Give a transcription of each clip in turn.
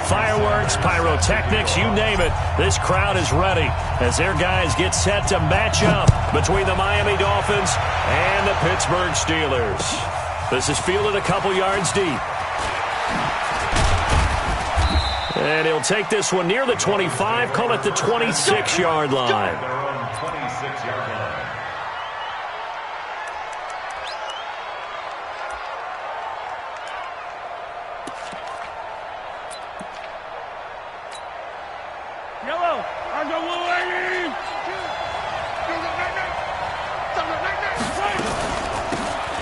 Fireworks, pyrotechnics, you name it. This crowd is ready as their guys get set to match up between the Miami Dolphins and the Pittsburgh Steelers. This is fielded a couple yards deep. And he'll take this one near the 25, call it the 26-yard line.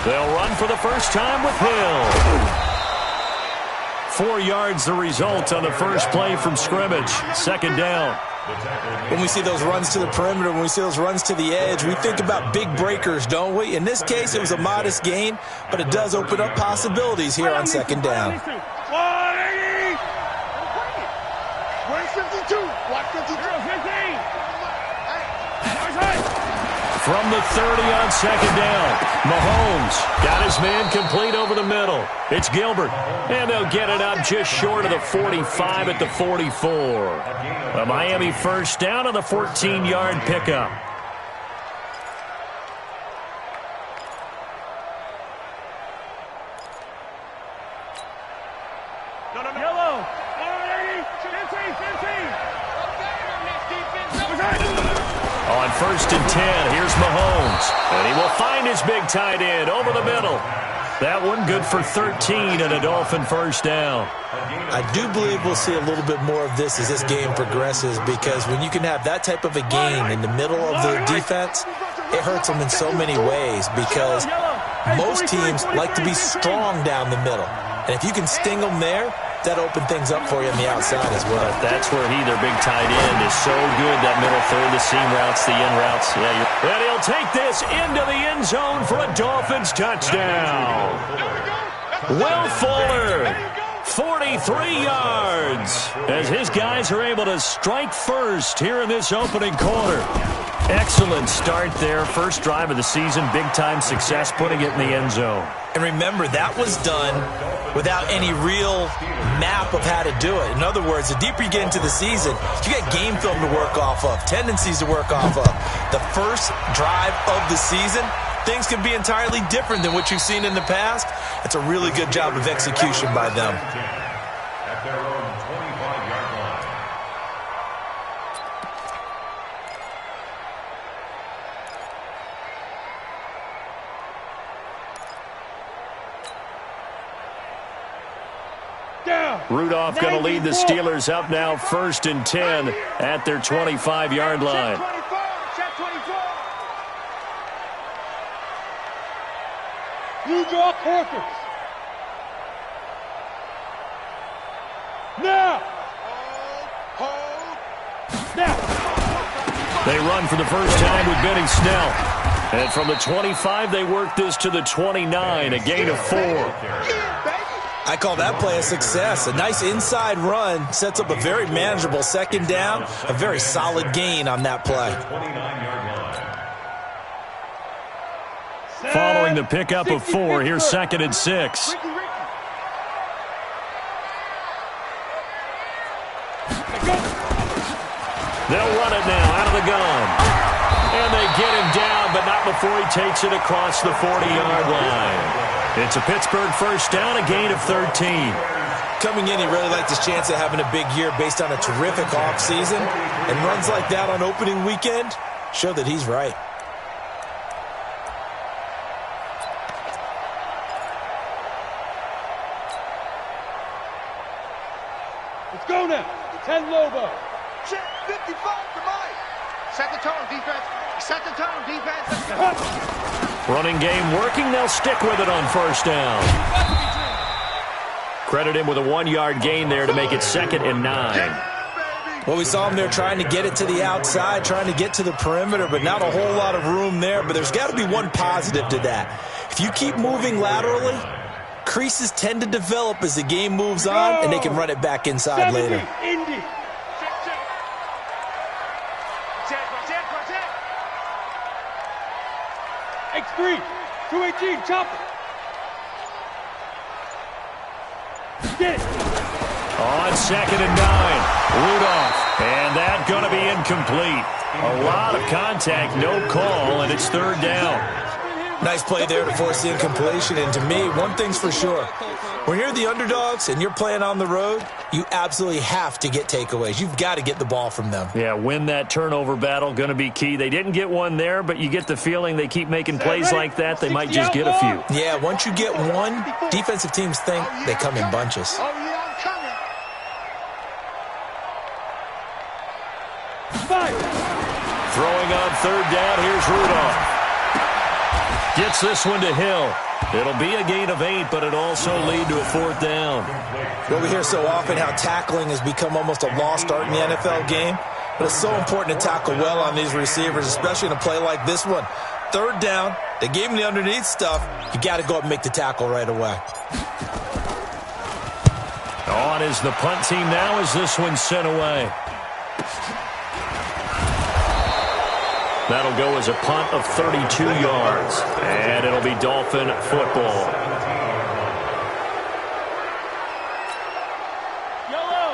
They'll run for the first time with Hill. 4 yards the result on the first play from scrimmage. Second down. When we see those runs to the perimeter, when we see those runs to the edge, we think about big breakers, don't we? In this case, it was a modest gain, but it does open up possibilities here on second down. 152. 152. From the 30 on second down, Mahomes got his man complete over the middle. It's Gilbert, and they'll get it up just short of the 45 at the 44. A Miami first down on the 14-yard pickup. On first and 10, here's Mahomes. And he will find his big tight end over the middle. That one good for 13 and a Dolphin first down. I do believe we'll see a little bit more of this as this game progresses, because when you can have that type of a gain in the middle of the defense, it hurts them in so many ways, because most teams like to be strong down the middle. And if you can sting them there, that open things up for you on the outside as well. But that's where their big tight end, is so good, that middle third, the seam routes, the in routes. Yeah, and he'll take this into the end zone for a Dolphins touchdown. Will Fuller, 43 yards, as his guys are able to strike first here in this opening quarter. Excellent start there. First drive of the season, big-time success, putting it in the end zone. And remember, that was done without any real map of how to do it. In other words, the deeper you get into the season, you get game film to work off of, tendencies to work off of. The first drive of the season, things can be entirely different than what you've seen in the past. It's a really good job of execution by them. At their own 25-yard line. Rudolph going to lead the Steelers up now first and 10 at their 25-yard line. New York Panthers. Now. They run for the first time with Benny Snell. And from the 25, they work this to the 29, a gain of 4. I call that play a success. A nice inside run sets up a very manageable second down, a very solid gain on that play. Following the pickup of 4, here's second and 6. They'll run it now out of the gun. And they get him down, but not before he takes it across the 40-yard line. It's a Pittsburgh first down, a gain of 13. Coming in, he really liked his chance of having a big year based on a terrific offseason. And runs like that on opening weekend show that he's right. Let's go now. 10 Lobo. Check 55 to Mike. Set the tone, defense. Set the tone, defense. Running game working. They'll stick with it on first down. Credit him with a 1-yard gain there to make it second and 9. Well, we saw him there trying to get it to the outside, trying to get to the perimeter, but not a whole lot of room there. But there's got to be one positive to that. If you keep moving laterally, creases tend to develop as the game moves on, and they can run it back inside later. Indy. X3, 218, chopper. Get it. On 2nd and 9, Rudolph. And that's going to be incomplete. A lot of contact, no call, and it's 3rd down. Nice play there to force the incompletion. And to me, one thing's for sure. When you're the underdogs and you're playing on the road, you absolutely have to get takeaways. You've got to get the ball from them. Yeah, win that turnover battle, going to be key. They didn't get one there, but you get the feeling they keep making plays like that, they might just get a few. Yeah, once you get one, defensive teams think they come in bunches. Oh, yeah, I'm coming. Throwing on 3rd down, here's Rudolph. Gets this one to Hill. It'll be a gain of 8, but it'll also lead to a 4th down. Well, we hear so often how tackling has become almost a lost art in the NFL game, but it's so important to tackle well on these receivers, especially in a play like this one. 3rd down, they gave him the underneath stuff. You got to go up and make the tackle right away. On is the punt team now as this one's sent away. That'll go as a punt of 32 yards, and it'll be Dolphin football.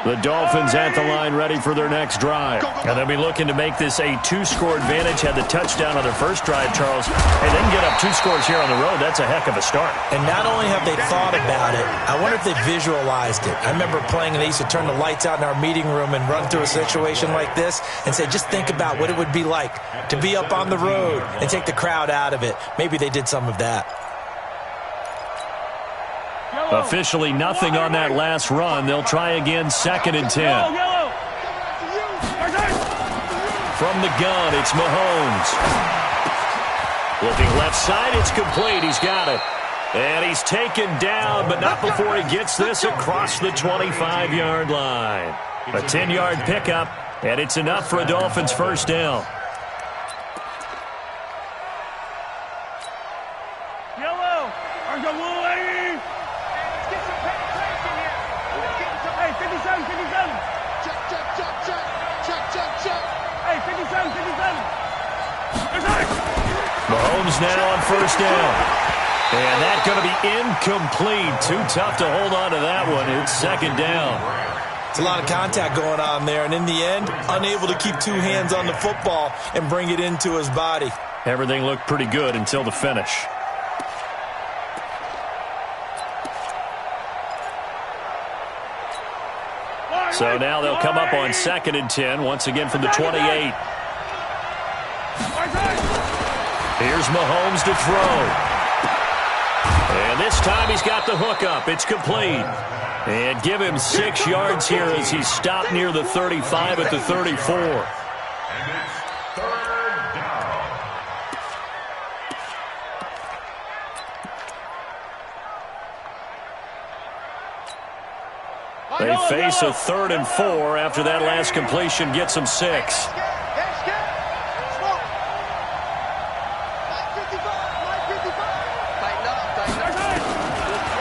The Dolphins at the line ready for their next drive. And they'll be looking to make this a 2-score advantage. Had the touchdown on their first drive, Charles. And then get up 2 scores here on the road. That's a heck of a start. And not only have they thought about it, I wonder if they visualized it. I remember playing and they used to turn the lights out in our meeting room and run through a situation like this and say, just think about what it would be like to be up on the road and take the crowd out of it. Maybe they did some of that. Officially nothing on that last run. They'll try again, 2nd and 10. From the gun, it's Mahomes. Looking left side, it's complete. He's got it. And he's taken down, but not before he gets this across the 25-yard line. A 10-yard pickup, and it's enough for a Dolphins 1st down. Mahomes now on 1st down. And that's going to be incomplete. Too tough to hold on to that one. It's 2nd down. It's a lot of contact going on there, and in the end, unable to keep 2 hands on the football and bring it into his body. Everything looked pretty good until the finish. So now they'll come up on 2nd and 10, once again from the 28. Here's Mahomes to throw. And this time he's got the hook up. It's complete. And give him 6 yards here as he's stopped near the 35 at the 34. And it's 3rd down. They face a 3rd and 4 after that last completion gets them 6.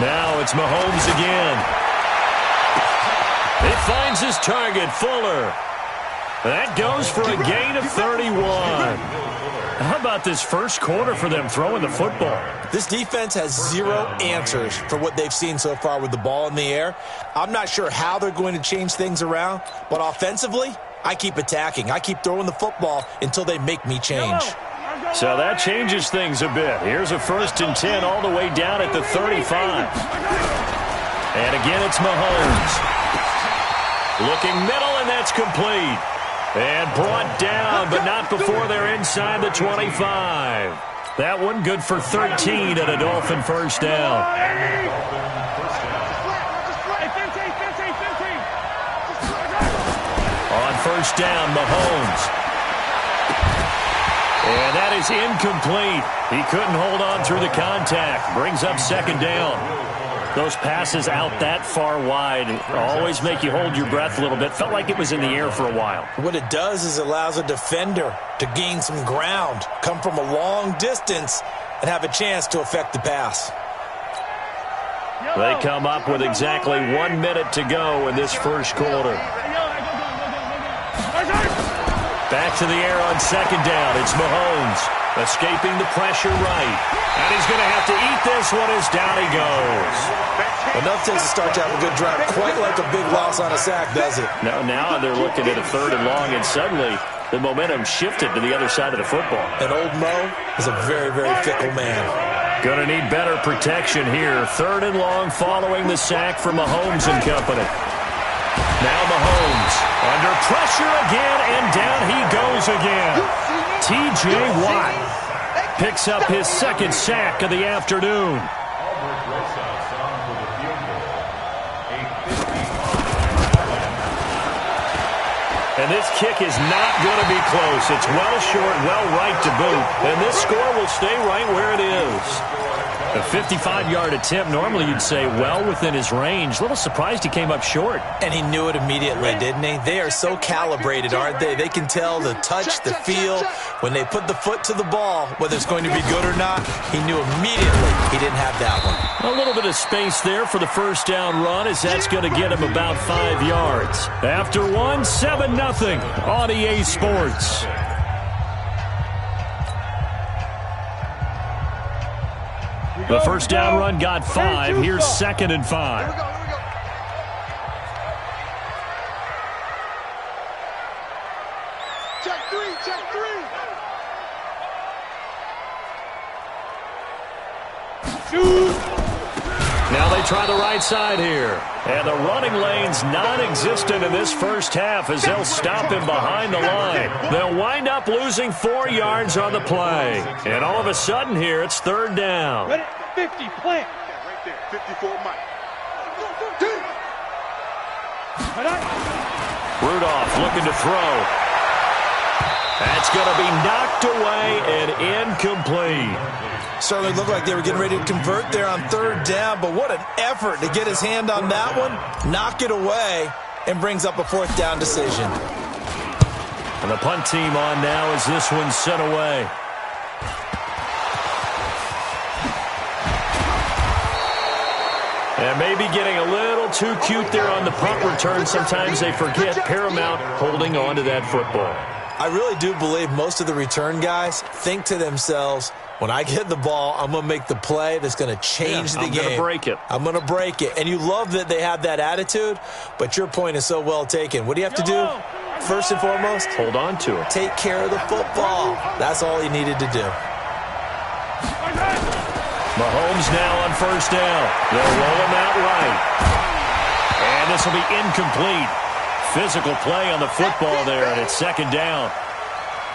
Now it's Mahomes again. He finds his target, Fuller. That goes for a gain of 31. How about this first quarter for them throwing the football? This defense has 0 answers for what they've seen so far with the ball in the air. I'm not sure how they're going to change things around, but offensively, I keep attacking. I keep throwing the football until they make me change. So that changes things a bit. Here's a 1st and 10 all the way down at the 35. And again, it's Mahomes. Looking middle, and that's complete. And brought down, but not before they're inside the 25. That one good for 13 at a Dolphin 1st down. On 1st down, Mahomes. And that is incomplete. He couldn't hold on through the contact. Brings up 2nd down. Those passes out that far wide always make you hold your breath a little bit. Felt like it was in the air for a while. What it does is it allows a defender to gain some ground, come from a long distance, and have a chance to affect the pass. They come up with exactly 1 minute to go in this first quarter. Back to the air on second down. It's Mahomes escaping the pressure right. And he's going to have to eat this one as down he goes. Enough takes to start to have a good drive. Quite like a big loss on a sack, does it? Now they're looking at a 3rd and long, and suddenly the momentum shifted to the other side of the football. And old Mo is a very, very fickle man. Going to need better protection here. 3rd and long following the sack from Mahomes and company. Now Mahomes under pressure again, and down he goes again. T.J. Watt picks up his 2nd sack of the afternoon. And this kick is not going to be close. It's well short, well right to boot. And this score will stay right where it is. A 55-yard attempt, normally you'd say well within his range. A little surprised he came up short. And he knew it immediately, didn't he? They are so calibrated, aren't they? They can tell the touch, the feel. When they put the foot to the ball, whether it's going to be good or not, he knew immediately he didn't have that one. A little bit of space there for the first down run, as that's going to get him about 5 yards. After one, 7-0 on EA Sports. The first down run got 5. Here's 2nd and 5. Here we go. Check three. Shoot. Now they try the right side here. And the running lane's non-existent in this first half as they'll stop him behind the line. They'll wind up losing 4 yards on the play. And all of a sudden here, it's 3rd down. Ready? 50, plant. Right there, 54 Mike. Rudolph looking to throw. That's going to be knocked away and incomplete. Certainly looked like they were getting ready to convert there on 3rd down, but what an effort to get his hand on that one, knock it away, and brings up a 4th down decision. And the punt team on now as this one's sent away. And maybe getting a little too cute there on the punt return. Sometimes they forget Paramount holding on to that football. I really do believe most of the return guys think to themselves, when I get the ball, I'm going to make the play that's going to change the game. I'm going to break it. I'm going to break it. And you love that they have that attitude, but your point is so well taken. What do you have to do? First and foremost, hold on to it. Take care of the football. That's all he needed to do. Mahomes now on first down. They'll roll him out right. And this will be incomplete. Physical play on the football there, and it's 2nd down.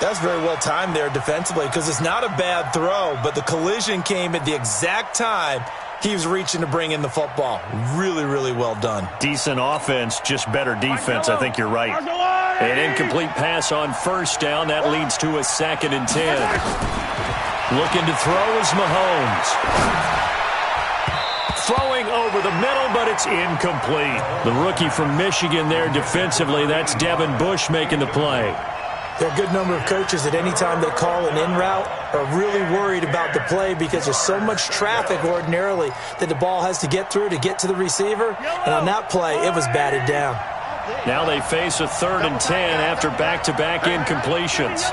That's very well timed there defensively because it's not a bad throw, but the collision came at the exact time he was reaching to bring in the football. Really, really well done. Decent offense, just better defense. I think you're right. An incomplete pass on first down. That leads to a 2nd and 10. Looking to throw is Mahomes. Throwing over the middle, but it's incomplete. The rookie from Michigan there defensively. That's Devin Bush making the play. There are a good number of coaches at any time they call an in route are really worried about the play because there's so much traffic ordinarily that the ball has to get through to get to the receiver. And on that play, it was batted down. Now they face a 3rd and 10 after back-to-back incompletions.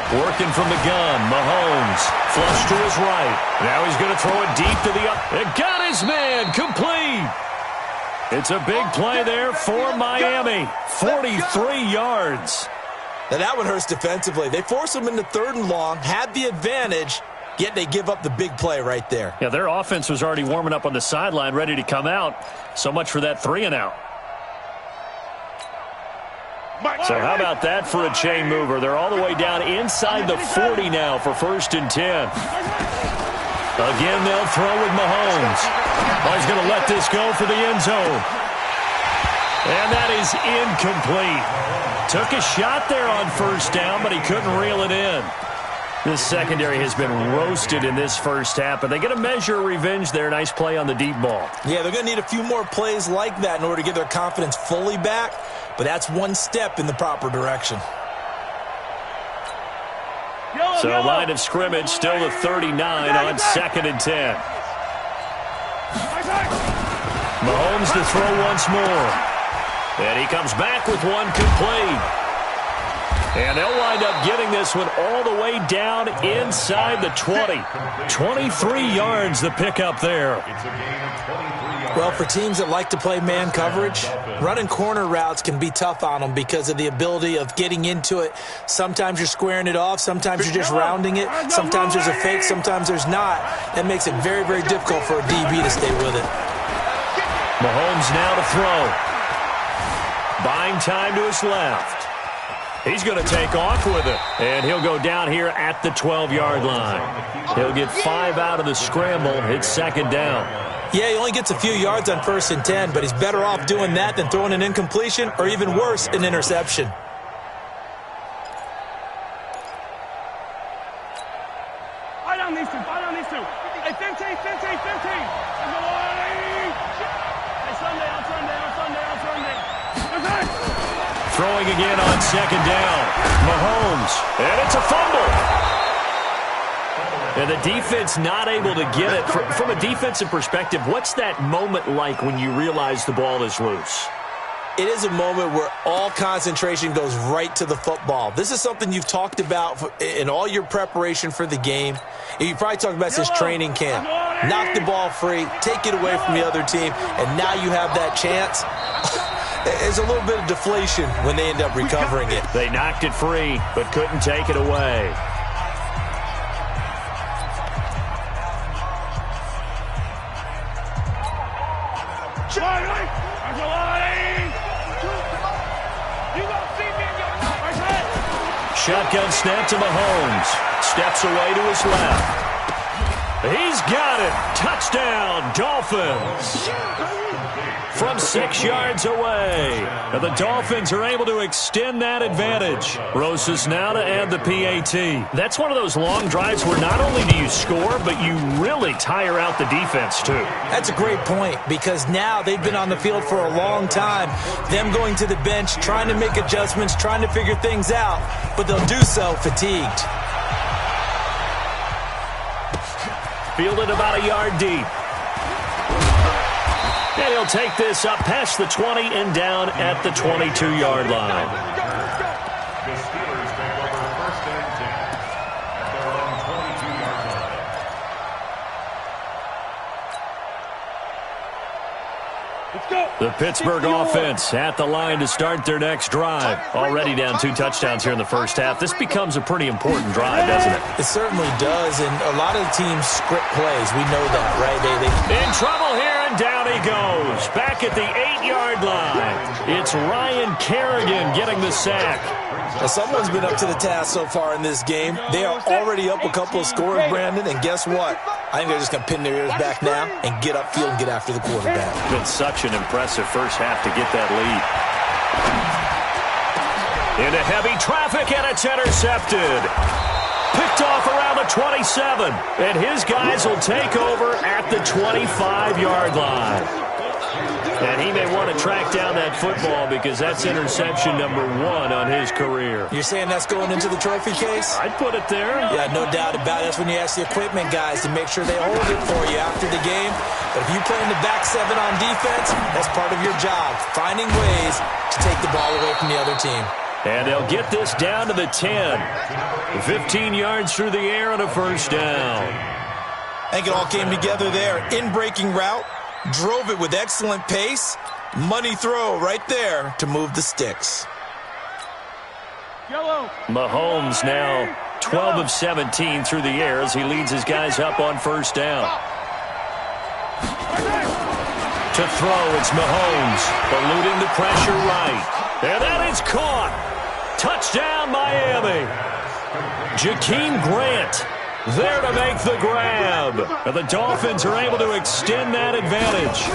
Working from the gun, Mahomes, flush to his right. Now he's going to throw it deep to the up. It got his man, complete. It's a big play there for Miami, 43 yards. Now that one hurts defensively. They force him into 3rd and long, had the advantage, yet they give up the big play right there. Yeah, their offense was already warming up on the sideline, ready to come out. So much for that 3 and out. So how about that for a chain mover? They're all the way down inside the 40 now for 1st and 10. Again, they'll throw with Mahomes. Oh, he's going to let this go for the end zone. And that is incomplete. Took a shot there on first down, but he couldn't reel it in. This secondary has been roasted in this first half, but they get a measure of revenge there. Nice play on the deep ball. Yeah, they're going to need a few more plays like that in order to get their confidence fully back, but that's one step in the proper direction. So line of scrimmage still the 39 on 2nd and 10. Mahomes to throw once more. And he comes back with one complete. And they'll wind up getting this one all the way down inside the 20. 23 yards the pickup there. Well, for teams that like to play man coverage, running corner routes can be tough on them because of the ability of getting into it. Sometimes you're squaring it off. Sometimes you're just rounding it. Sometimes there's a fake. Sometimes there's not. That makes it very, very difficult for a DB to stay with it. Mahomes now to throw. Buying time to his left. He's going to take off with it, and he'll go down here at the 12-yard line. He'll get 5 out of the scramble. It's second down. Yeah, he only gets a few yards on 1st and 10, but he's better off doing that than throwing an incompletion or even worse, an interception. Fight on these two. Hey, 15. Throwing again on second down. Mahomes, and it's a fumble. And the defense not able to get it. From a defensive perspective, what's that moment like when you realize the ball is loose? It is a moment where all concentration goes right to the football. This is something you've talked about in all your preparation for the game. You probably talked about since training camp. Knock the ball free, take it away from the other team, and now you have that chance. There's a little bit of deflation when they end up recovering it. They knocked it free, but couldn't take it away. Shotgun snap to Mahomes. Steps away to his left. He's got it. Touchdown, Dolphins. From 6 yards away. And the Dolphins are able to extend that advantage. Rosas now to add the PAT. That's one of those long drives where not only do you score, but you really tire out the defense, too. That's a great point because now they've been on the field for a long time. Them going to the bench, trying to make adjustments, trying to figure things out, but they'll do so fatigued. Fielded about a yard deep. And he'll take this up past the 20 and down at the 22-yard line. The Steelers take over 1st and 10 at their own 22-yard line. Let's go. The Pittsburgh offense at the line to start their next drive. Already down 2 touchdowns here in the first half. This becomes a pretty important drive, doesn't it? It certainly does, and a lot of teams script plays. We know that, right? They In trouble here, and down he goes. Back at the 8-yard line. It's Ryan Kerrigan getting the sack. Now, someone's been up to the task so far in this game. They are already up a couple of scores, Brandon, and guess what? I think they're just going to pin their ears back now and get upfield and get after the quarterback. Been such an impressive first half to get that lead. Into heavy traffic, and it's intercepted. Picked off around the 27, and his guys will take over at the 25-yard line. And he may want to track down that football because that's interception number 1 on his career. You're saying that's going into the trophy case? I'd put it there. Yeah, no doubt about it. That's when you ask the equipment guys to make sure they hold it for you after the game. But if you play in the back 7 on defense, that's part of your job, finding ways to take the ball away from the other team. And they'll get this down to the 10. 15 yards through the air and a first down. I think it all came together there. In-breaking route, drove it with excellent pace. Money throw right there to move the sticks. Mahomes now 12 of 17 through the air as he leads his guys up on first down. To throw, it's Mahomes. Eluding the pressure right. And that is caught. Touchdown, Miami. Jakeem Grant there to make the grab. And the Dolphins are able to extend that advantage.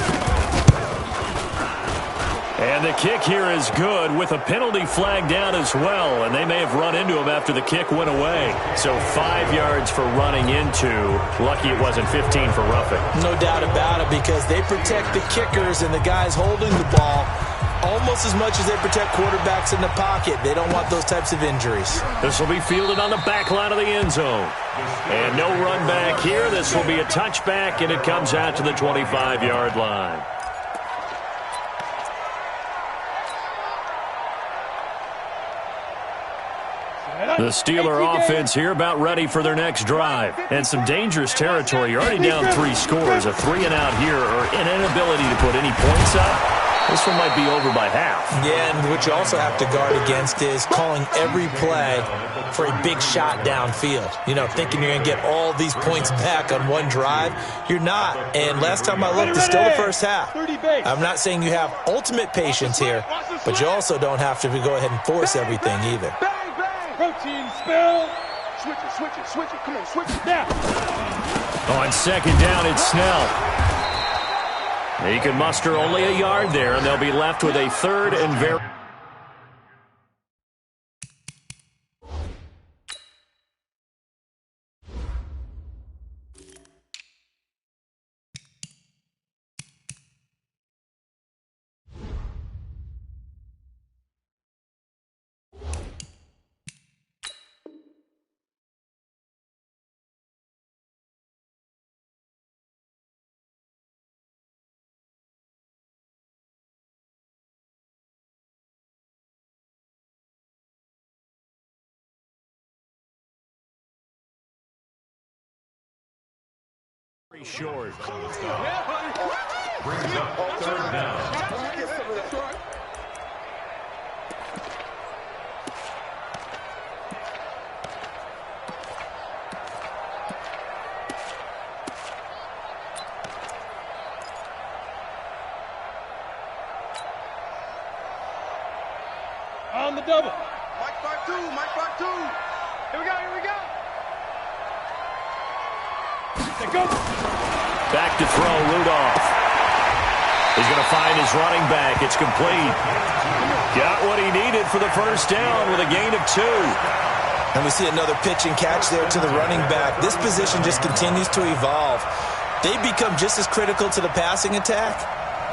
And the kick here is good with a penalty flag down as well. And they may have run into him after the kick went away. So 5 yards for running into. Lucky it wasn't 15 for roughing. No doubt about it because they protect the kickers and the guys holding the ball almost as much as they protect quarterbacks in the pocket. They don't want those types of injuries. This will be fielded on the back line of the end zone. And no run back here. This will be a touchback, and it comes out to the 25-yard line. The Steeler offense here about ready for their next drive. And some dangerous territory. You're already down 3 scores. A 3-and-out here or an inability to put any points up. This one might be over by half. Yeah, and what you also have to guard against is calling every play for a big shot downfield. You know, thinking you're going to get all these points back on one drive. You're not. And last time I looked, it's still the first half. I'm not saying you have ultimate patience here, but you also don't have to go ahead and force everything either. Protein spill. Switch it. Come on, switch it now. On second down, it's Snell. He can muster only a yard there, and they'll be left with a 3rd and very... short. Brings up 3rd down. On the double. Mike 5-2. Here we go. Go. Back to throw, Rudolph. He's going to find his running back. It's complete. Got what he needed for the first down with a gain of 2. And we see another pitch and catch there to the running back. This position just continues to evolve. They become just as critical to the passing attack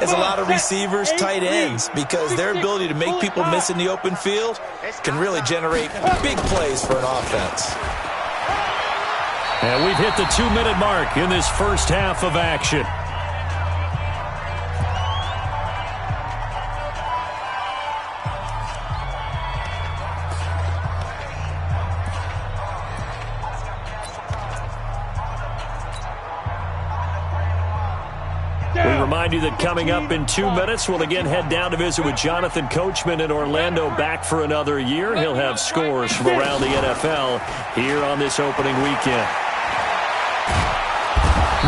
as a lot of receivers, tight ends, because their ability to make people miss in the open field can really generate big plays for an offense. And we've hit the 2-minute mark in this first half of action. We remind you that coming up in 2 minutes, we'll again head down to visit with Jonathan Coachman in Orlando, back for another year. He'll have scores from around the NFL here on this opening weekend.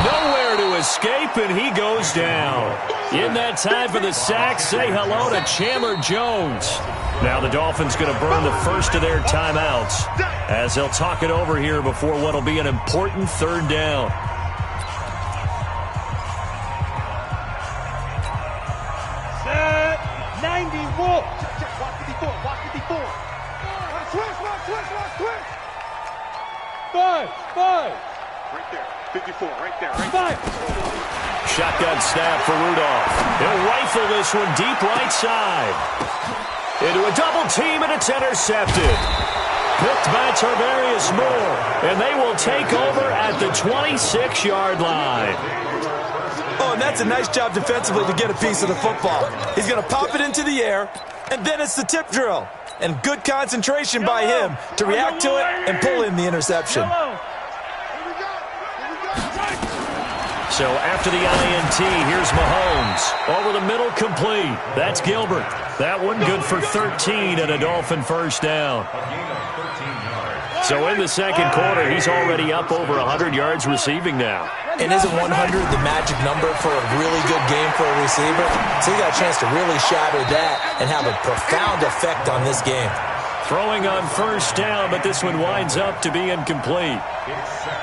Nowhere to escape, and he goes down. In that time for the sack, say hello to Chandler Jones. Now the Dolphins going to burn the first of their timeouts as they'll talk it over here before what will be an important 3rd down. Set 90 Wolf. Watch 54. Switch. 5. Right there. 54, right there. 5. Shotgun snap for Rudolph. He'll rifle this one deep right side. Into a double team, and it's intercepted. Picked by Tarvarius Moore, and they will take over at the 26-yard line. Oh, and that's a nice job defensively to get a piece of the football. He's going to pop it into the air, and then it's the tip drill. And good concentration by him to react to it and pull in the interception. So after the INT, here's Mahomes. Over the middle, complete. That's Gilbert. That one good for 13 and a Dolphin first down. So in the second quarter, he's already up over 100 yards receiving now. And isn't 100 the magic number for a really good game for a receiver? So he got a chance to really shatter that and have a profound effect on this game. Throwing on first down, but this one winds up to be incomplete.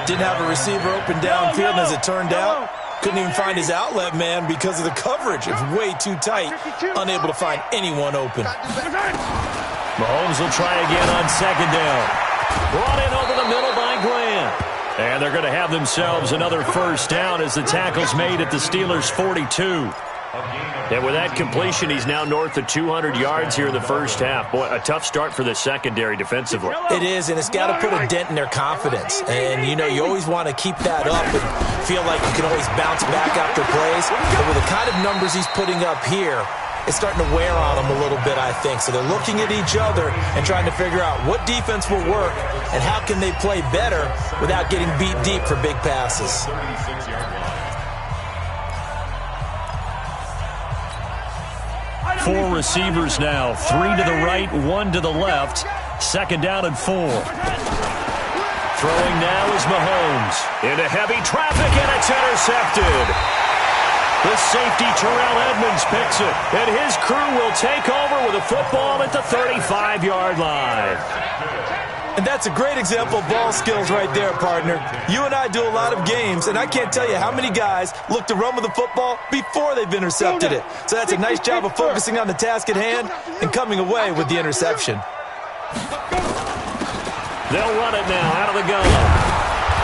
Didn't have a receiver open downfield, and as it turned out, couldn't even find his outlet man because of the coverage. It's way too tight, unable to find anyone open. Mahomes will try again on second down. Brought in over the middle by Grant. And they're going to have themselves another first down as the tackle's made at the Steelers' 42. And with that completion, he's now north of 200 yards here in the first half. Boy, a tough start for the secondary defensively. It is, and it's got to put a dent in their confidence. And, you know, you always want to keep that up and feel like you can always bounce back after plays. But with the kind of numbers he's putting up here, is starting to wear on them a little bit, I think. So they're looking at each other and trying to figure out what defense will work and how can they play better without getting beat deep for big passes. 4 receivers now, 3 to the right, 1 to the left. 2nd down and 4. Throwing now is Mahomes. Into heavy traffic, and it's intercepted. The safety, Terrell Edmonds, picks it, and his crew will take over with a football at the 35-yard line. And that's a great example of ball skills right there, partner. You and I do a lot of games, and I can't tell you how many guys look to run with the football before they've intercepted it. So that's a nice job of focusing on the task at hand and coming away with the interception. They'll run it now out of the gun.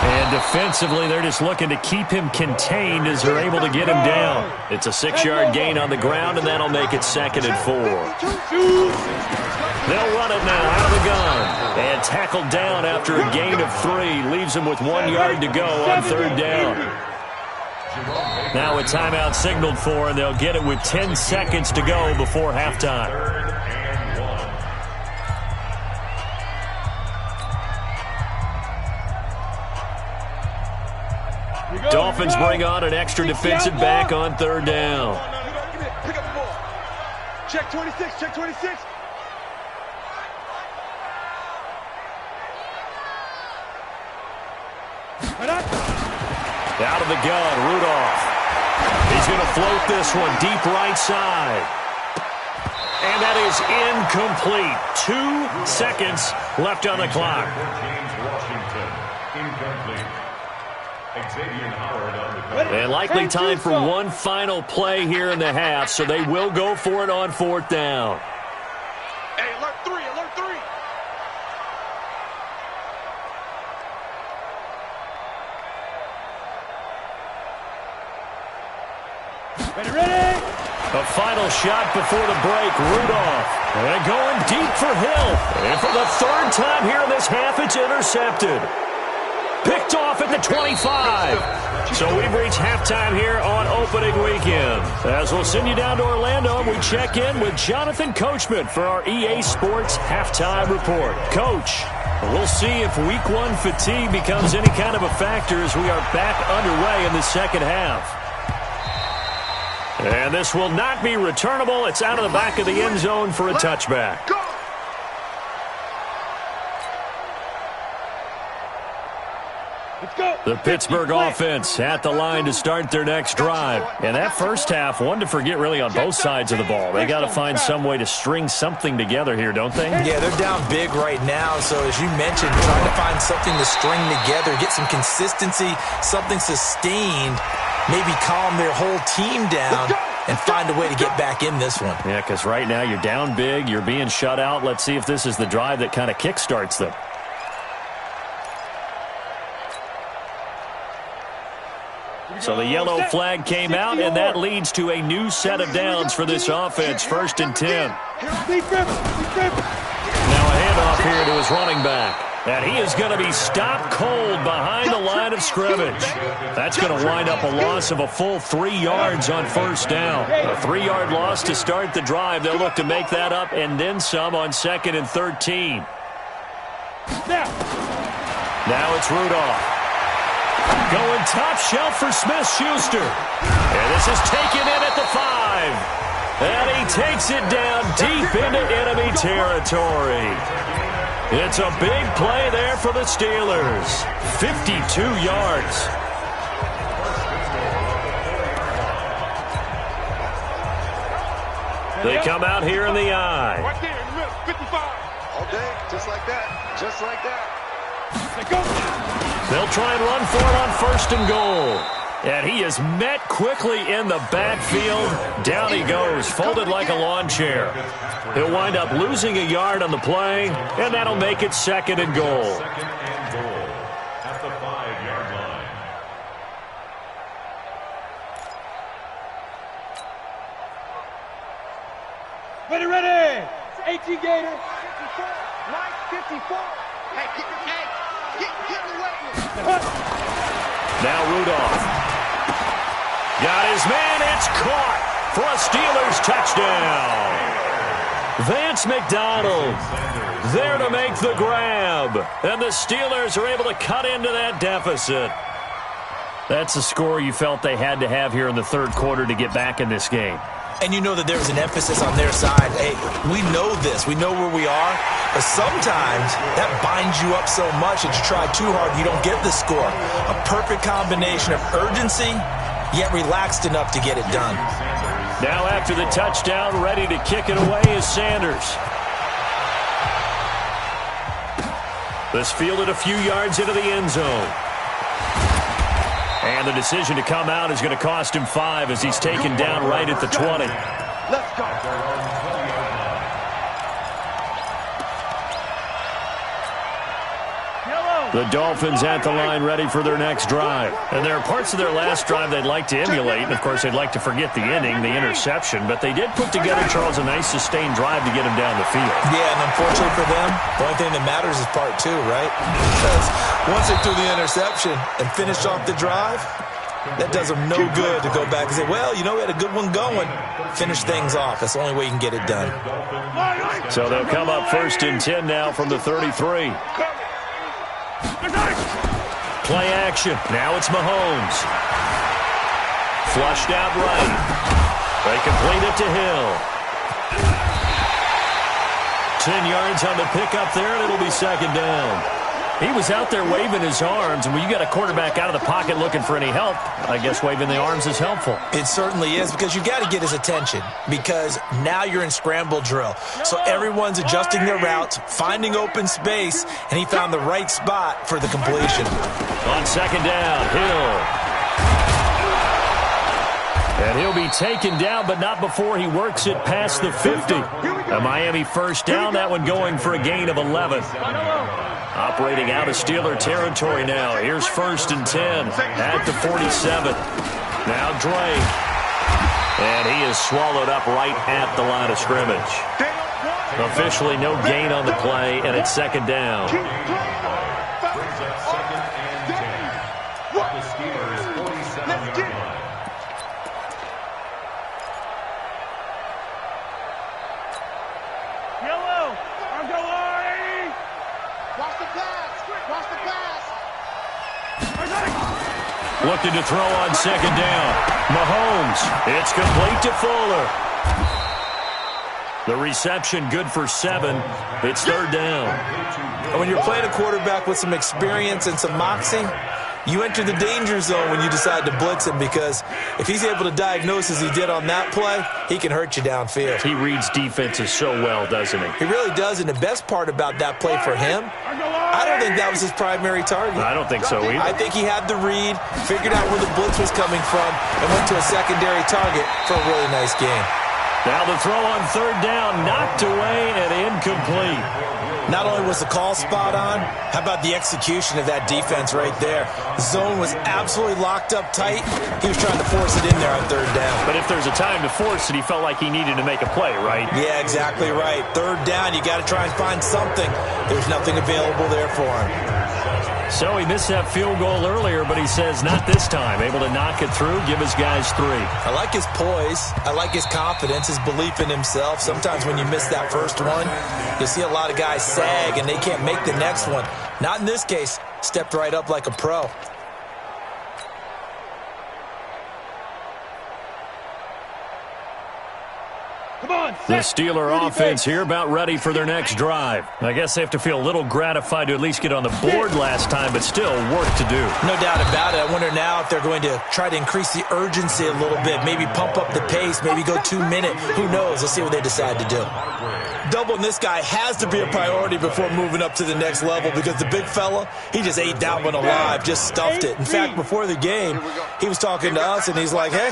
And defensively, they're just looking to keep him contained as they're able to get him down. It's a 6-yard gain on the ground, and that'll make it 2nd and 4. They'll run it now out of the gun. And tackled down after a gain of 3. Leaves him with 1 yard to go on 3rd down. Now a timeout signaled for, and they'll get it with 10 seconds to go before halftime. Dolphins bring on an extra defensive back on 3rd down. Pick up the ball. Check 26, check 26. Out of the gun, Rudolph. He's going to float this one deep right side. And that is incomplete. 2 seconds left on the clock. James Washington, incomplete. Xavier Howard on the cover. And likely time for one final play here in the half, so they will go for it on 4th down. Hey, alert 3, alert 3. Ready? A final shot before the break, Rudolph. And going deep for Hill. And for the 3rd time here in this half, it's intercepted. Picked off at the 25. So we've reached halftime here on opening weekend. As we'll send you down to Orlando, we check in with Jonathan Coachman for our EA Sports Halftime Report. Coach, we'll see if Week 1 fatigue becomes any kind of a factor as we are back underway in the 2nd half. And this will not be returnable. It's out of the back of the end zone for a touchback. The Pittsburgh offense at the line to start their next drive. And that first half, one to forget really on both sides of the ball. They got to find some way to string something together here, don't they? Yeah, they're down big right now. So as you mentioned, trying to find something to string together, get some consistency, something sustained, maybe calm their whole team down and find a way to get back in this one. Yeah, because right now you're down big, you're being shut out. Let's see if this is the drive that kind of kickstarts them. So the yellow flag came out, and that leads to a new set of downs for this offense. 1st and 10. Now a handoff here to his running back. And he is going to be stopped cold behind the line of scrimmage. That's going to wind up a loss of a full 3 yards on 1st down. A 3-yard loss to start the drive. They'll look to make that up and then some on 2nd and 13. Now it's Rudolph. Going top shelf for Smith-Schuster. And this is taken in at the 5. And he takes it down deep into enemy territory. It's a big play there for the Steelers. 52 yards. They come out here in the eye. Right there in the middle, 55. All day, just like that. Just like that. They'll try and run for it on 1st and goal. And he is met quickly in the backfield. Down he goes, folded like a lawn chair. He'll wind up losing a yard on the play, and that'll make it 2nd and goal. 2nd and goal at the 5-yard line. Ready. 18 Gator. 54. Hey, get away. Now Rudolph. Got his man, it's caught. for a Steelers touchdown. Vance McDonald there to make the grab. And the Steelers are able to cut into that deficit. That's a score you felt they had to have here in the third quarter to get back in this game. And you know that there was an emphasis on their side. Hey, we know this. We know where we are. But sometimes that binds you up so much that you try too hard, you don't get the score. A perfect combination of urgency, yet relaxed enough to get it done. Now after the touchdown, ready to kick it away is Sanders. This fielded a few yards into the end zone. And the decision to come out is going to cost him 5 as he's taken down right at the 20. Let's go. The Dolphins at the line ready for their next drive. And there are parts of their last drive they'd like to emulate. And, of course, they'd like to forget the inning, the interception. But they did put together, Charles, a nice sustained drive to get him down the field. Yeah, and unfortunately for them, the only thing that matters is part 2, right? Because once they threw the interception and finished off the drive, that does them no good to go back and say, well, you know, we had a good one going. Finish things off. That's the only way you can get it done. So they'll come up 1st and 10 now from the 33. Play action. Now it's Mahomes. Flushed out right. They complete it to Hill. 10 yards on the pickup there, and it'll be 2nd down. He was out there waving his arms, and when you got a quarterback out of the pocket looking for any help, I guess waving the arms is helpful. It certainly is, because you got to get his attention, because now you're in scramble drill. So everyone's adjusting their routes, finding open space, and he found the right spot for the completion. On 2nd down, Hill. And he'll be taken down, but not before he works it past the 50. A Miami 1st down, that one going for a gain of 11. Operating out of Steeler territory now. Here's 1st and 10 at the 47. Now Drake. And he is swallowed up right at the line of scrimmage. Officially no gain on the play, and it's 2nd down. Looking to throw on 2nd down. Mahomes. It's complete to Fuller. The reception good for 7. It's 3rd down. And when you're playing a quarterback with some experience and some moxie, you enter the danger zone when you decide to blitz him, because if he's able to diagnose as he did on that play, he can hurt you downfield. He reads defenses so well, doesn't he? He really does, and the best part about that play for him, I don't think that was his primary target. I don't think so either. I think he had the read, figured out where the blitz was coming from, and went to a secondary target for a really nice game. Now the throw on 3rd down, knocked away and incomplete. Not only was the call spot on, how about the execution of that defense right there? The zone was absolutely locked up tight. He was trying to force it in there on 3rd down. But if there's a time to force it, he felt like he needed to make a play, right? Yeah, exactly right. 3rd down, you got to try and find something. There's nothing available there for him. So he missed that field goal earlier, but he says not this time. Able to knock it through, give his guys 3. I like his poise. I like his confidence, his belief in himself. Sometimes when you miss that first one, you see a lot of guys sag and they can't make the next one. Not in this case. Stepped right up like a pro. The Steeler offense here about ready for their next drive. I guess they have to feel a little gratified to at least get on the board last time, but still work to do. No doubt about it. I wonder now if they're going to try to increase the urgency a little bit, maybe pump up the pace, maybe go 2-minute. Who knows? Let's see what they decide to do. Doubling this guy has to be a priority before moving up to the next level, because the big fella, he just ate that one alive, just stuffed it. In fact, before the game, he was talking to us, and he's like, hey,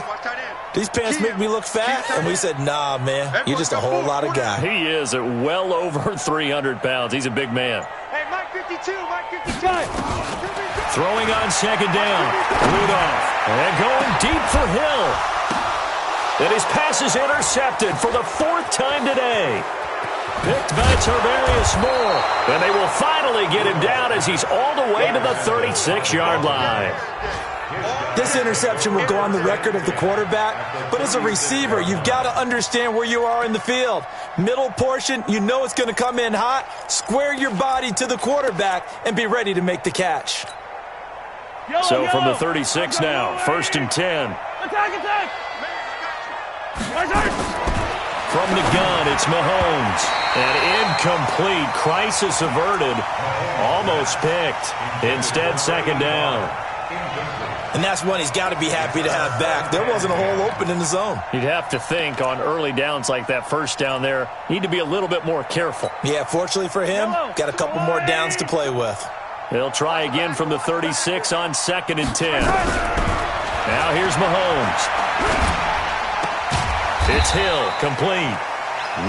these pants make me look fat. And we said, nah, man, you're just a whole lot of guy. He is at well over 300 pounds. He's a big man. Hey, Mike 52, Mike 52. Throwing on 2nd down. Rudolph. And going deep for Hill. And his pass is intercepted for the 4th time today. Picked by Tarvarius Moore. And they will finally get him down as he's all the way to the 36-yard line. This interception will go on the record of the quarterback, but as a receiver, you've got to understand where you are in the field. Middle portion, you know it's going to come in hot. Square your body to the quarterback and be ready to make the catch. So from the 36 now, 1st and 10. Attack! From the gun, it's Mahomes. And incomplete. Crisis averted. Almost picked. Instead, 2nd down. And that's one he's got to be happy to have back. There wasn't a hole open in the zone. You'd have to think on early downs like that 1st down there, need to be a little bit more careful. Yeah, fortunately for him, got a couple more downs to play with. They'll try again from the 36 on 2nd and 10. Now here's Mahomes. It's Hill, complete.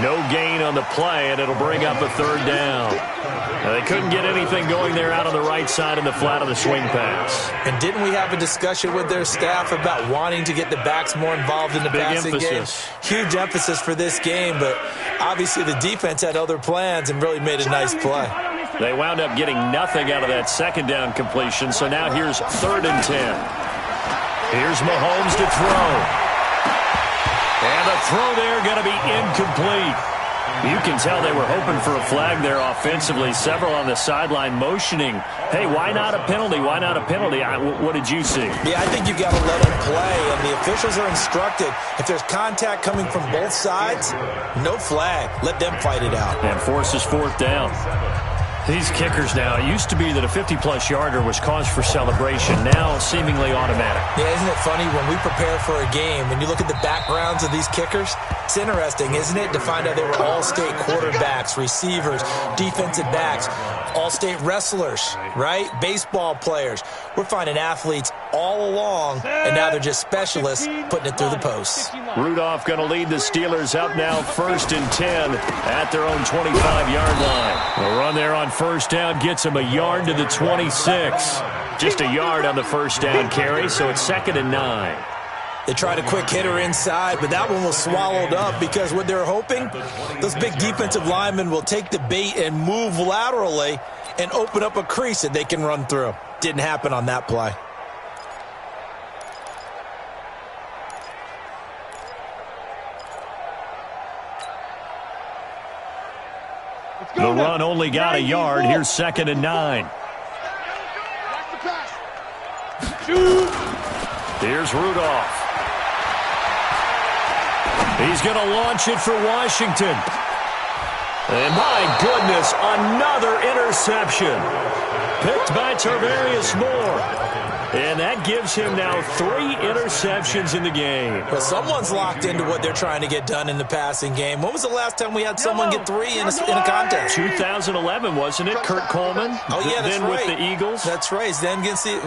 No gain on the play, and it'll bring up a 3rd down. Now, they couldn't get anything going there out on the right side in the flat of the swing pass. And didn't we have a discussion with their staff about wanting to get the backs more involved in the passing game? Huge emphasis for this game, but obviously the defense had other plans and really made a nice play. They wound up getting nothing out of that 2nd down completion, so now here's 3rd and 10. Here's Mahomes to throw. And the throw there going to be incomplete. You can tell they were hoping for a flag there offensively. Several on the sideline motioning, hey, why not a penalty? Why not a penalty? What did you see? Yeah, I think you've got to let them play, and the officials are instructed. If there's contact coming from both sides, no flag. Let them fight it out. And forces 4th down. These kickers now, it used to be that a 50-plus yarder was cause for celebration, now seemingly automatic. Yeah, isn't it funny when we prepare for a game, when you look at the backgrounds of these kickers, it's interesting, isn't it, to find out they were all-state quarterbacks, receivers, defensive backs, all-state wrestlers, right? Baseball players. We're finding athletes all along, and now they're just specialists putting it through the posts. Rudolph going to lead the Steelers up now 1st and 10 at their own 25-yard line. The run there on 1st down gets him a yard to the 26. Just a yard on the 1st down carry, so it's 2nd and 9. They tried a quick hitter inside, but that one was swallowed up because what they're hoping, those big defensive linemen will take the bait and move laterally and open up a crease that they can run through. Didn't happen on that play. The run only got a yard. Here's 2nd and 9. Here's Rudolph. He's going to launch it for Washington. And my goodness, another interception. Picked by Tarvarius Moore. And that gives him now 3 interceptions in the game. Well, someone's locked into what they're trying to get done in the passing game. When was the last time we had someone get 3 in a contest? 2011, wasn't it? Kurt Coleman? Oh, yeah, that's then right. With the Eagles? That's right. Then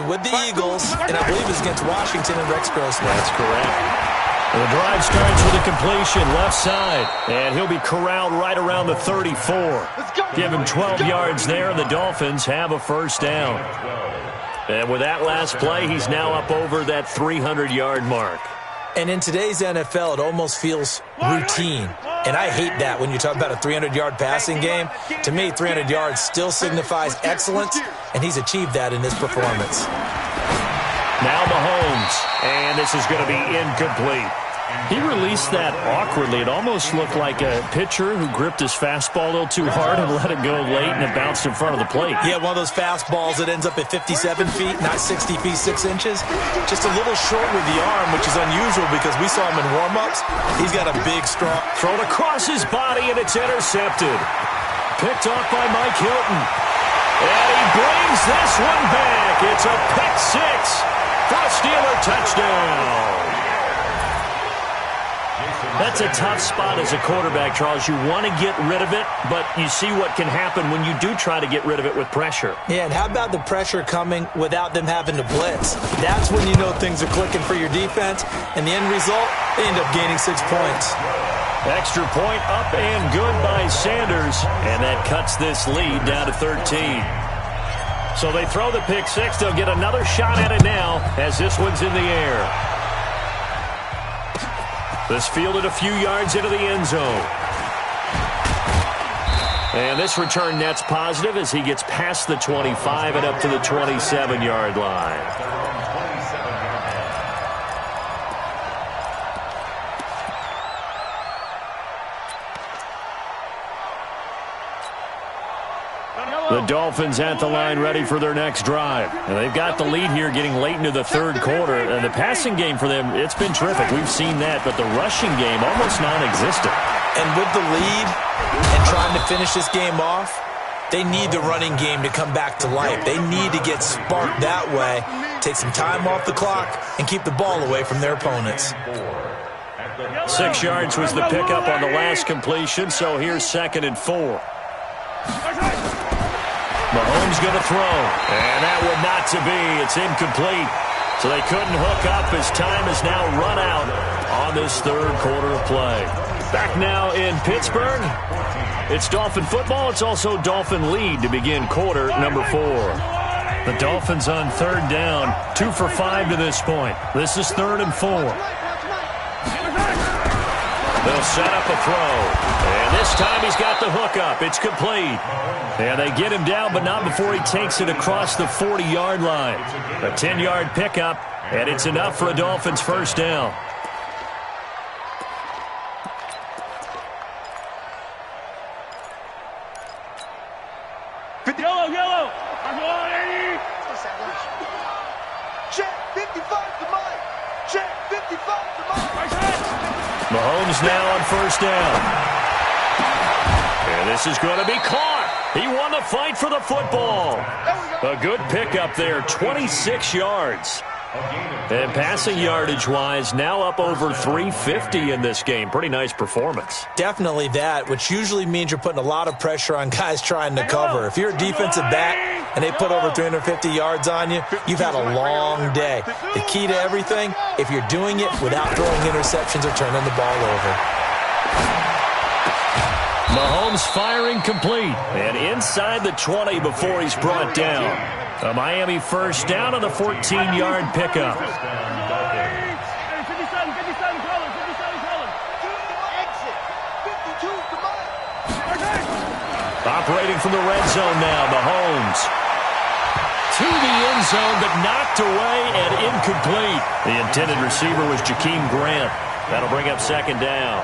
with the Eagles, and I believe it was against Washington and Rex Grossman. That's correct. The drive starts with a completion left side, and he'll be corralled right around the 34. Give him 12 yards there, and the Dolphins have a 1st down. And with that last play, he's now up over that 300-yard mark. And in today's NFL, it almost feels routine. And I hate that when you talk about a 300-yard passing game. To me, 300 yards still signifies excellence, and he's achieved that in this performance. Now Mahomes, and this is going to be incomplete. He released that awkwardly. It almost looked like a pitcher who gripped his fastball a little too hard and let it go late, and it bounced in front of the plate. Yeah, one of those fastballs that ends up at 57 feet, not 60 feet, 6 inches. Just a little short with the arm, which is unusual because we saw him in warm-ups. He's got a big, strong... Thrown across his body, and it's intercepted. Picked off by Mike Hilton. And he brings this one back. It's a pick 6 for a Steeler touchdown. That's a tough spot as a quarterback, Charles. You want to get rid of it, but you see what can happen when you do try to get rid of it with pressure. Yeah, and how about the pressure coming without them having to blitz? That's when you know things are clicking for your defense, and the end result, they end up gaining 6 points. Extra point up and good by Sanders, and that cuts this lead down to 13. So they throw the pick 6. They'll get another shot at it now as this one's in the air. This fielded a few yards into the end zone. And this return net's positive as he gets past the 25 and up to the 27-yard line. The Dolphins at the line ready for their next drive. And they've got the lead here getting late into the third quarter. And the passing game for them, it's been terrific. We've seen that, but the rushing game almost non-existent. And with the lead and trying to finish this game off, they need the running game to come back to life. They need to get sparked that way, take some time off the clock, and keep the ball away from their opponents. 6 yards was the pickup on the last completion, so here's 2nd and 4. Mahomes going to throw, and that would not to be. It's incomplete. So they couldn't hook up as time has now run out on this third quarter of play. Back now in Pittsburgh. It's Dolphin football. It's also Dolphin lead to begin quarter number 4. The Dolphins on 3rd down, 2 for 5 to this point. This is 3rd and 4. They'll set up a throw. And this time he's got the hook up. It's complete. And they get him down, but not before he takes it across the 40-yard line. A 10-yard pickup, and it's enough for a Dolphins first down. Yellow. Check 55 to Mike. Check 55 to Mike. Mahomes now on first down. And this is going to be caught. He won the fight for the football. A good pickup there, 26 yards. And passing yardage-wise, now up over 350 in this game. Pretty nice performance. Definitely that, which usually means you're putting a lot of pressure on guys trying to cover. If you're a defensive back and they put over 350 yards on you, you've had a long day. The key to everything, if you're doing it without throwing interceptions or turning the ball over. Mahomes firing complete. And inside the 20 before he's brought down. A Miami first down on the 14-yard pickup. Operating from the red zone now, Mahomes. To the end zone, but knocked away and incomplete. The intended receiver was Jakeem Grant. That'll bring up 2nd down.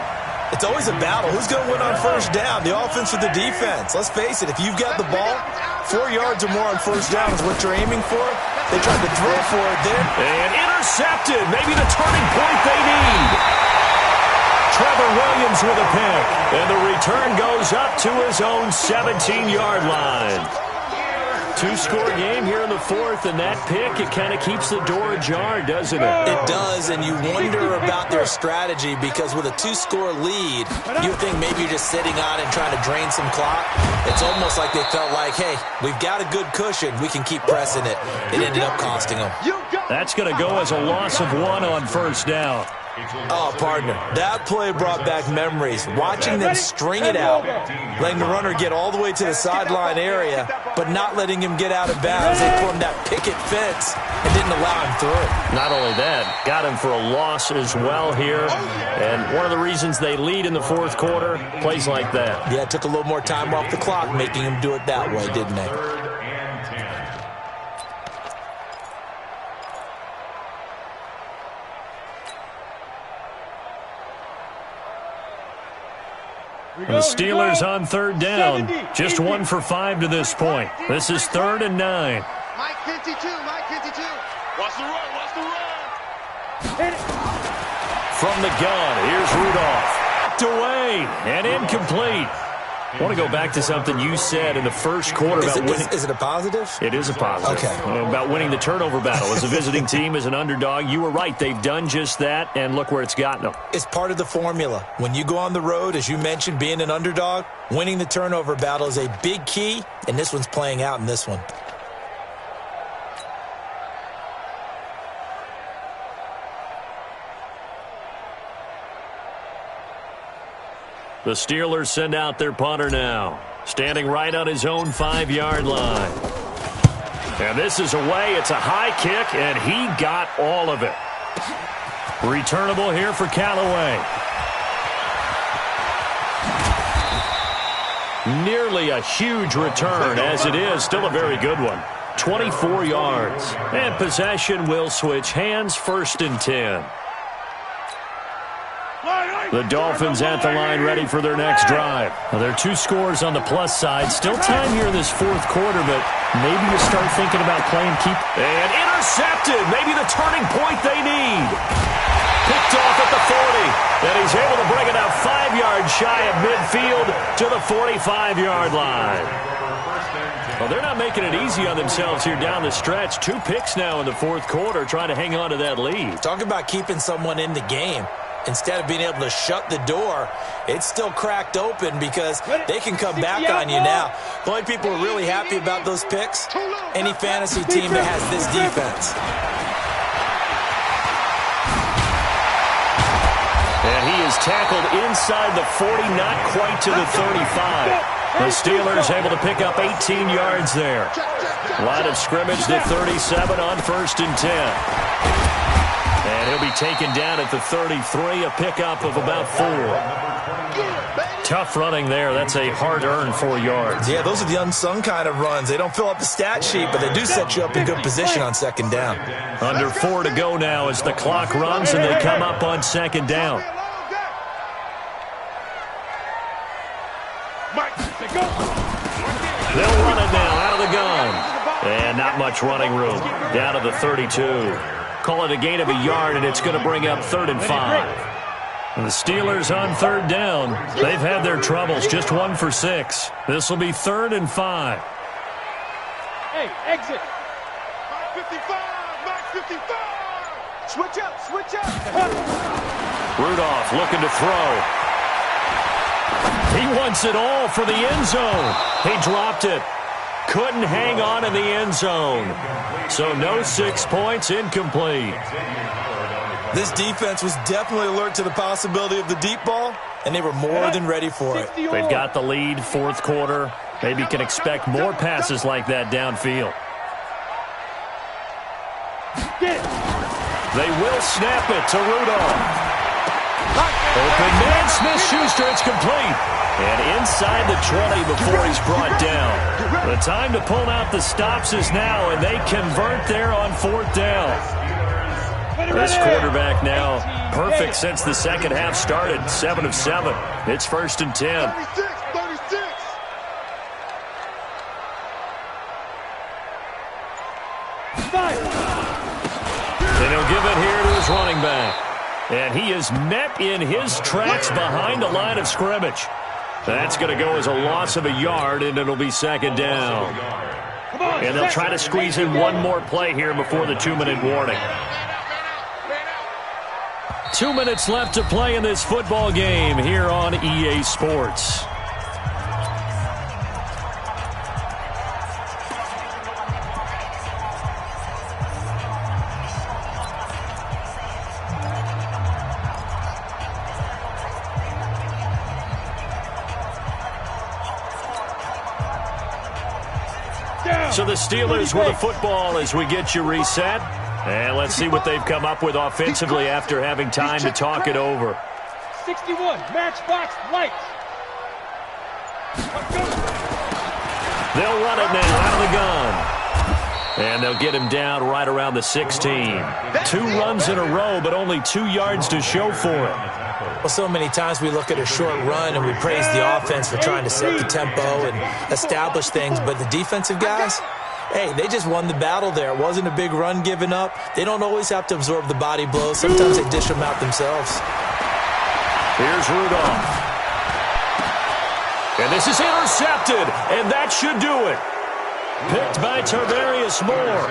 It's always a battle. Who's going to win on first down, the offense or the defense? Let's face it, if you've got the ball, 4 yards or more on first down is what you're aiming for. They tried to throw for it there. And intercepted. Maybe the turning point they need. Trevor Williams with a pick. And the return goes up to his own 17-yard line. 2-score game here in the 4th, and that pick, it kind of keeps the door ajar, doesn't it? It does, and you wonder about their strategy because with a 2-score lead, you think maybe you're just sitting on and trying to drain some clock. It's almost like they felt like, hey, we've got a good cushion. We can keep pressing it. It ended up costing them. That's going to go as a loss of 1 on first down. Oh, partner, that play brought back memories. Watching them string it out, letting the runner get all the way to the sideline area, but not letting him get out of bounds. They formed that picket fence and didn't allow him through. Not only that, got him for a loss as well here. And one of the reasons they lead in the 4th quarter, plays like that. Yeah, it took a little more time off the clock, making him do it that way, didn't they? The Steelers on 3rd down. Just 1 for 5 to this point. This is 3rd and 9. Mike 52, Mike 52. Watch the run, watch the run. From the gun, here's Rudolph. Knocked away and incomplete. I want to go back to something you said in the first quarter about winning. Is it a positive? It is a positive. Okay. About winning the turnover battle. As a visiting team, as an underdog, you were right. They've done just that, and look where it's gotten them. It's part of the formula. When you go on the road, as you mentioned, being an underdog, winning the turnover battle is a big key, and this one's playing out in this one. The Steelers send out their punter now. Standing right on his own 5-yard line. And this is away. It's a high kick, and he got all of it. Returnable here for Callaway. Nearly a huge return, as it is. Still a very good one. 24 yards. And possession will switch hands, 1st and 10. The Dolphins at the line ready for their next drive. Well, there are 2 scores on the plus side. Still time here in this 4th quarter, but maybe you start thinking about playing keep. And intercepted. Maybe the turning point they need. Picked off at the 40. And he's able to bring it out 5 yards shy of midfield to the 45-yard line. Well, they're not making it easy on themselves here down the stretch. 2 picks now in the 4th quarter, trying to hang on to that lead. Talk about keeping someone in the game. Instead of being able to shut the door, it's still cracked open because they can come back on you now. The only people who are really happy about those picks, any fantasy team that has this defense. And he is tackled inside the 40, not quite to the 35. The Steelers able to pick up 18 yards there. Line of scrimmage to 37 on 1st and 10. And he'll be taken down at the 33, a pickup of about 4. Tough running there. That's a hard-earned 4 yards. Yeah, those are the unsung kind of runs. They don't fill up the stat sheet, but they do set you up in good position on 2nd down. Under 4 to go now as the clock runs and they come up on 2nd down. They'll run it now out of the gun. And not much running room. Down to the 32. Call it a gain of a yard, and it's going to bring up 3rd and 5. And the Steelers on 3rd down. They've had their troubles, just 1 for 6. This will be 3rd and 5. Hey, exit. 55, Max 55. Switch up. Rudolph looking to throw. He wants it all for the end zone. He dropped it. Couldn't hang on in the end zone. So no 6 points, incomplete. This defense was definitely alert to the possibility of the deep ball, and they were more than ready for it. They've got the lead, 4th quarter. Maybe can expect more passes like that downfield. They will snap it to Rudolph. Open man, Smith-Schuster, it's complete. And inside the 20 before he's brought down. The time to pull out the stops is now, and they convert there on 4th down. This quarterback now perfect since the 2nd half started, 7 of 7. It's 1st and 10. 36. And he'll give it here to his running back. And he is met in his tracks behind the line of scrimmage. That's going to go as a loss of a yard, and it'll be 2nd down. And they'll try to squeeze in one more play here before the 2-minute warning. 2 minutes left to play in this football game here on EA Sports. So the Steelers with the football as we get you reset. And let's see what they've come up with offensively after having time to talk it over. 61, matchbox lights. They'll run it now out of the gun. And they'll get him down right around the 16. 2 runs in a row, but only 2 yards to show for it. Well, so many times we look at a short run and we praise the offense for trying to set the tempo and establish things, but the defensive guys, hey, they just won the battle there. It wasn't a big run given up. They don't always have to absorb the body blows. Sometimes they dish them out themselves. Here's Rudolph. And this is intercepted, and that should do it. Picked by Tarvarius Moore.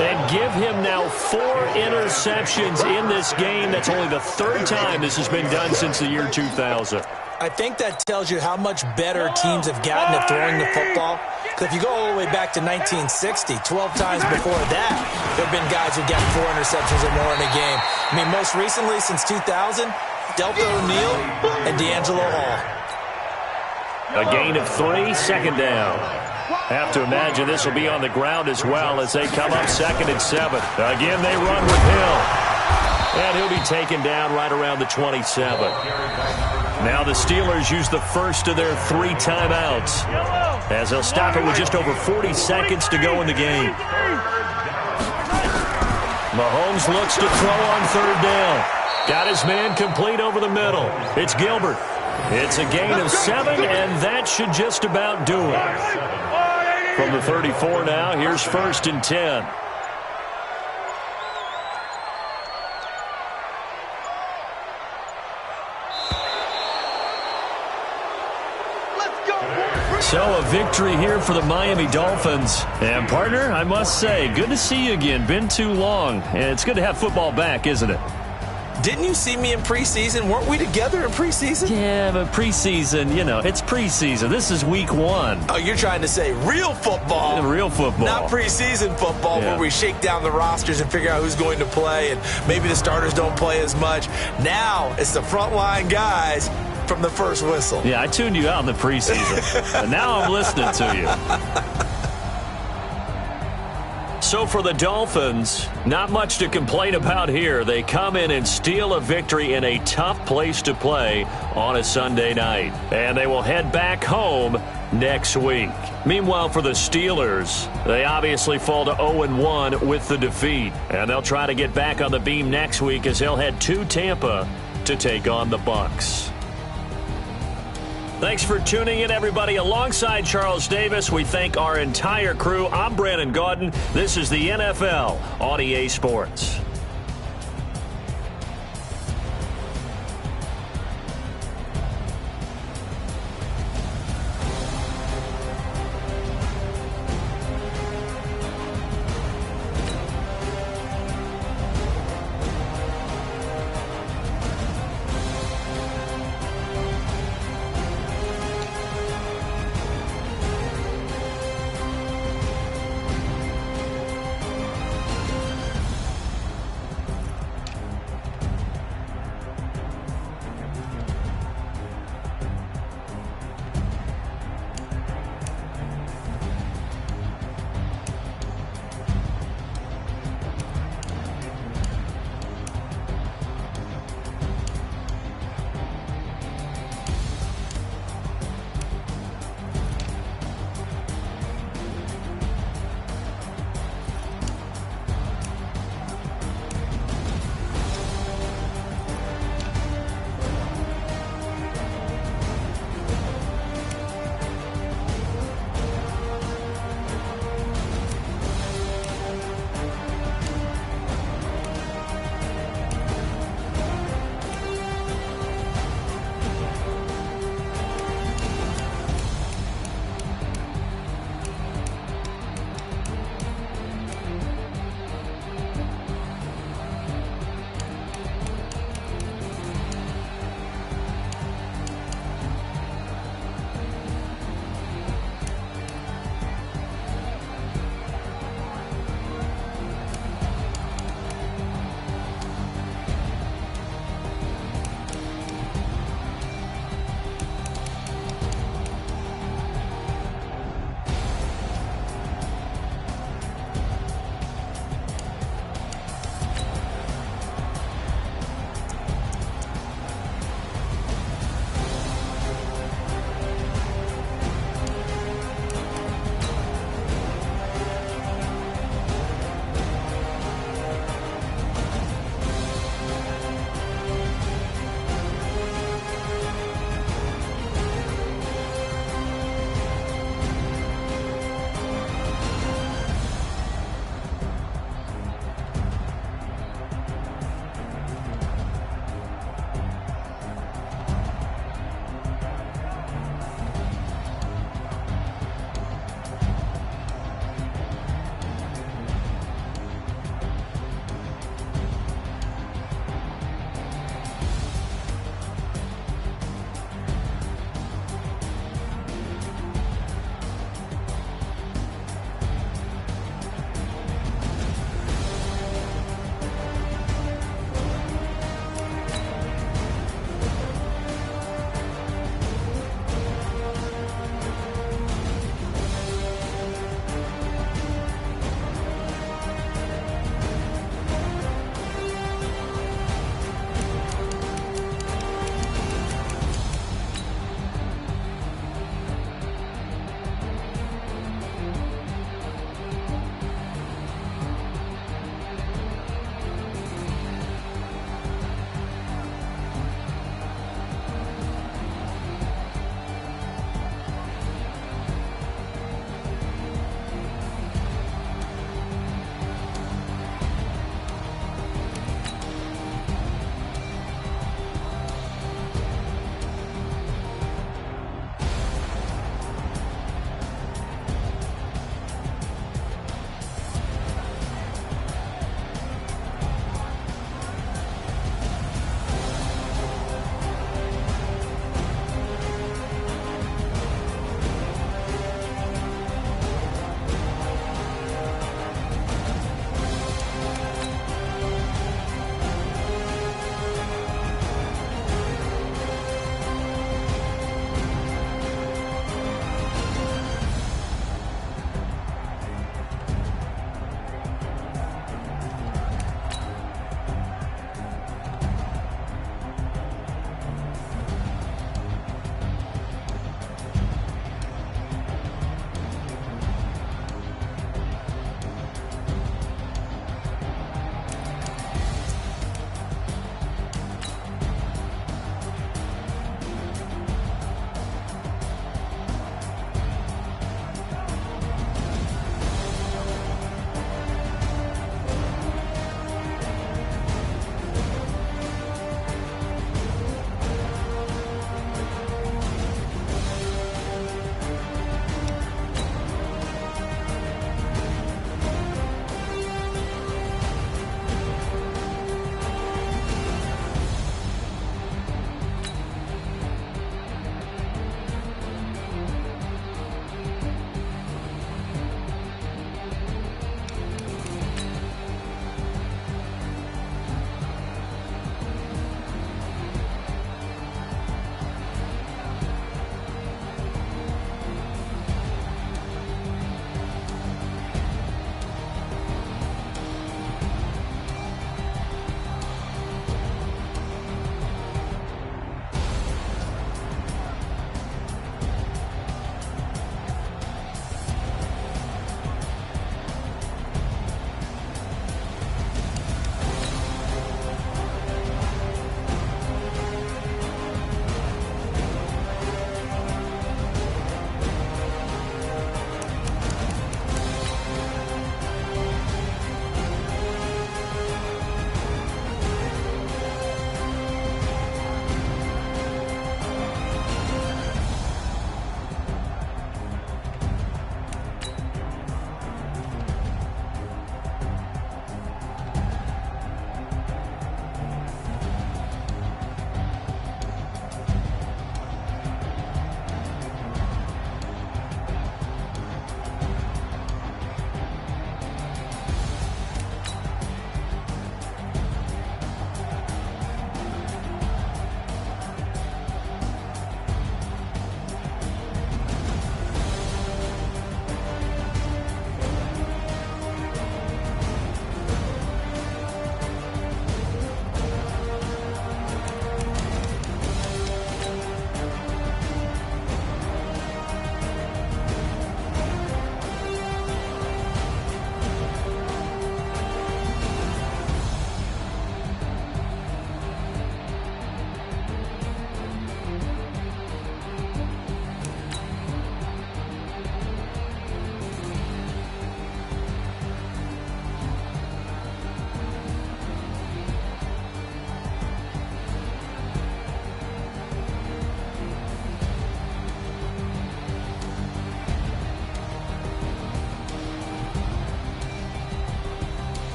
And give him now 4 interceptions in this game. That's only the 3rd time this has been done since the year 2000. I think that tells you how much better teams have gotten at throwing the football. Because if you go all the way back to 1960, 12 times before that, there have been guys who've gotten 4 interceptions or more in a game. I mean, most recently, since 2000, Delta O'Neal and D'Angelo Hall. A gain of 3, 2nd down. Have to imagine this will be on the ground as well as they come up 2nd and 7. Again, they run with Hill. And he'll be taken down right around the 27. Now the Steelers use the first of their 3 timeouts as they'll stop it with just over 40 seconds to go in the game. Mahomes looks to throw on third down. Got his man complete over the middle. It's Gilbert. It's a gain of 7, and that should just about do it. From the 34 now, here's 1st and 10. So a victory here for the Miami Dolphins. And, partner, I must say, good to see you again. Been too long. And it's good to have football back, isn't it? Didn't you see me in preseason? Weren't we together in preseason? Yeah, but preseason, you know, it's preseason. This is week 1. Oh, you're trying to say real football. Real football. Not preseason football where we shake down the rosters and figure out who's going to play, and maybe the starters don't play as much. Now it's the frontline guys from the first whistle. Yeah, I tuned you out in the preseason. But now I'm listening to you. So for the Dolphins, not much to complain about here. They come in and steal a victory in a tough place to play on a Sunday night. And they will head back home next week. Meanwhile, for the Steelers, they obviously fall to 0-1 with the defeat. And they'll try to get back on the beam next week as they'll head to Tampa to take on the Bucs. Thanks for tuning in, everybody. Alongside Charles Davis, we thank our entire crew. I'm Brandon Gaudin. This is the NFL on EA Sports.